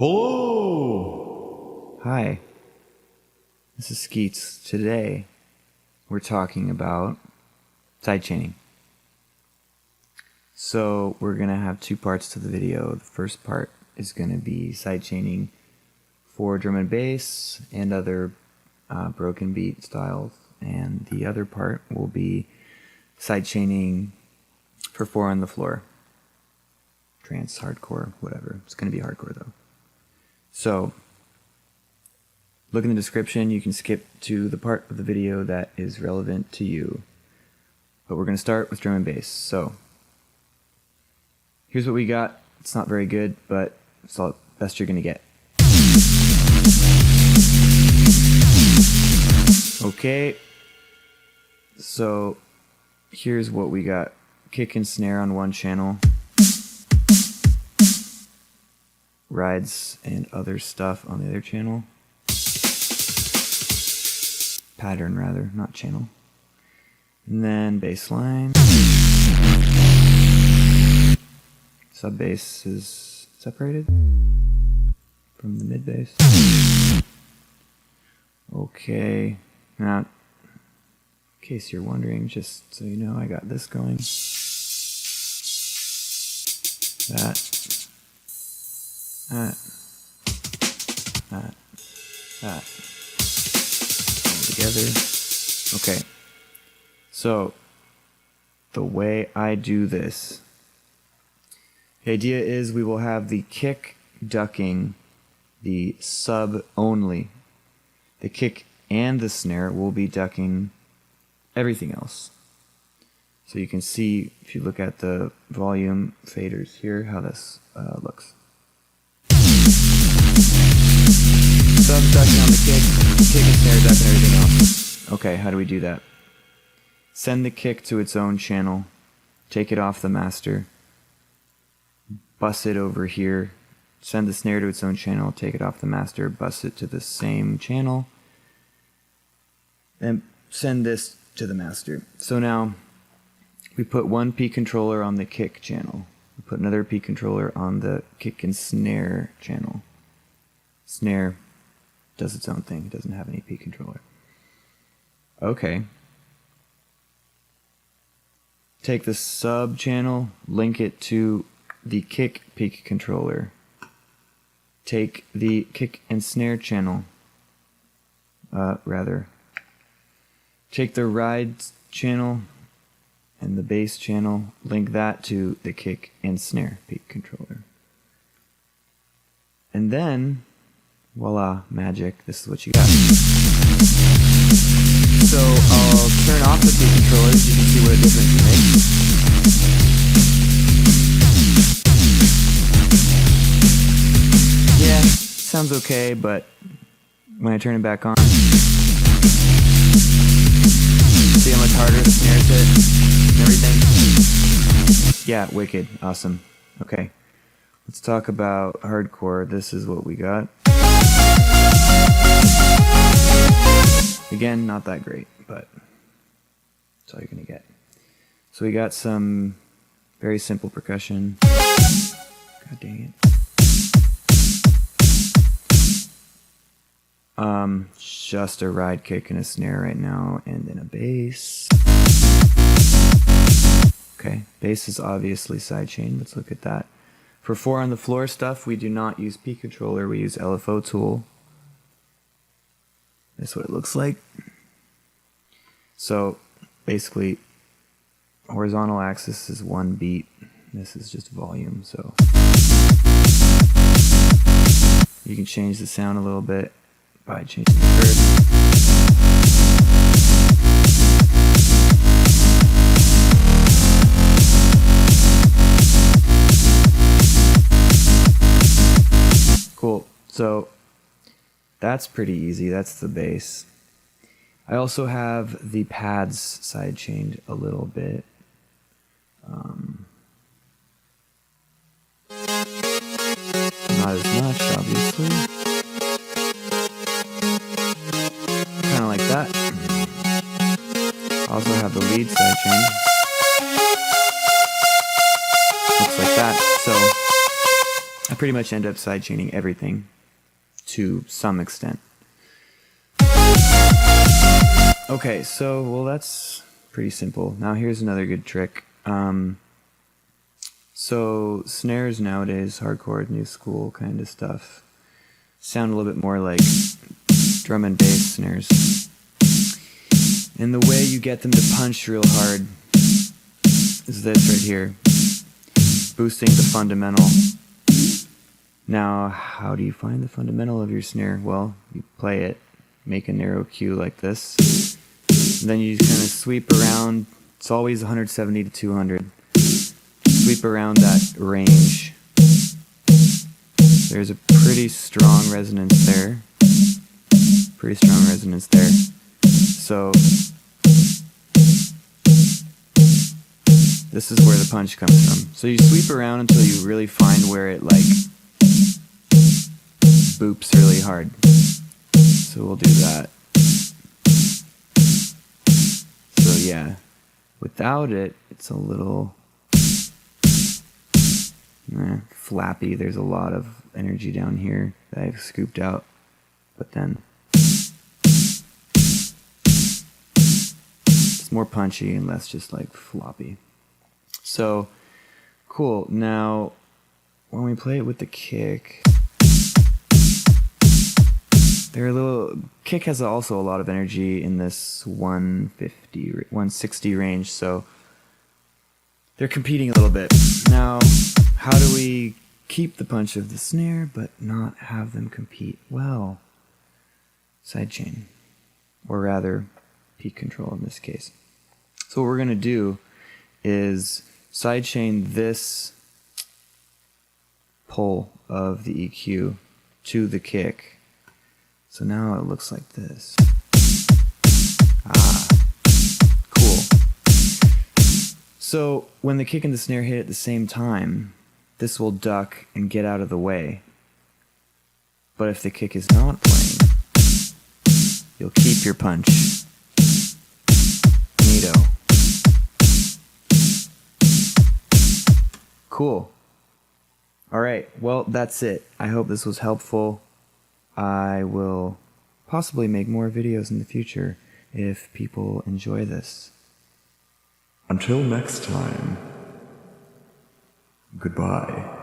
Hello! Hi, this is Skeets. Today, we're talking about sidechaining. So, we're going to have two parts to the video. The first part is going to be sidechaining for drum and bass and other broken beat styles. And the other part will be sidechaining for 4 on the floor. Trance, hardcore, whatever. It's going to be hardcore though. So, look in the description. You can skip to the part of the video that is relevant to you. But we're going to start with drum and bass. So, here's what we got. It's not very good, but it's all the best you're going to get. Okay, so here's what we got. Kick and snare on one channel. Rides and other stuff on the other channel. Pattern rather, not channel. And then bass line. Sub bass is separated from the mid bass. Okay, now in case you're wondering, just so you know, I got this going. That. All together. Okay. So, the way I do this, the idea is we will have the kick ducking the sub only. The kick and the snare will be ducking everything else. So you can see, if you look at the volume faders here, how this looks. Sub ducking on the kick and snare ducking everything else. Okay, how do we do that? Send the kick to its own channel, take it off the master, bus it over here, send the snare to its own channel, take it off the master, bus it to the same channel, and send this to the master. So now we put one P controller on the kick channel. We put another P controller on the kick and snare channel. Snare does its own thing. It doesn't have any P controller. Okay. Take the sub channel, link it to the kick peak controller. Take the kick and snare channel, take the ride channel and the bass channel, link that to the kick and snare peak controller. And then, voila, magic, this is what you got. So I'll turn off the peak controllers, you can see what a difference it makes. Yeah, sounds okay, but when I turn it back on, see how much harder the snares hit and everything? Yeah, wicked, awesome. Okay, let's talk about hardcore. This is what we got. Again, not that great, but that's all you're gonna get. So we got some very simple percussion. God dang it. Just a ride kick and a snare right now, and then a bass. Okay, bass is obviously sidechain. Let's look at that. For 4 on the floor stuff, we do not use P controller. We use LFO tool. That's what it looks like. So basically, horizontal axis is 1 beat. This is just volume. So you can change the sound a little bit by changing the curve. Cool. So that's pretty easy. That's the bass. I also have the pads sidechained a little bit. Not as much, obviously. Kind of like that. I also have the lead sidechain. Looks like that. So I pretty much end up sidechaining everything to some extent. Okay, so, well, that's pretty simple. Now here's another good trick. So snares nowadays, hardcore, new school kind of stuff, sound a little bit more like drum and bass snares. And the way you get them to punch real hard is this right here, boosting the fundamental. Now, how do you find the fundamental of your snare? Well, you play it, make a narrow cue like this, and then you just kind of sweep around. It's always 170 to 200. Sweep around that range. There's a pretty strong resonance there. Pretty strong resonance there. So this is where the punch comes from. So you sweep around until you really find where it like boops really hard. So we'll do that. So yeah, without it, it's a little flappy. There's a lot of energy down here that I've scooped out, but then it's more punchy and less just like floppy. So cool. Now when we play it with the kick, kick has also a lot of energy in this 160 range, so they're competing a little bit. Now, how do we keep the punch of the snare but not have them compete? Well, sidechain, or rather peak control in this case. So what we're going to do is sidechain this pole of the EQ to the kick. So now it looks like this. Cool. So when the kick and the snare hit at the same time, this will duck and get out of the way. But if the kick is not playing, you'll keep your punch. Neato. Cool. Alright, well, that's it. I hope this was helpful. I will possibly make more videos in the future if people enjoy this. Until next time, goodbye.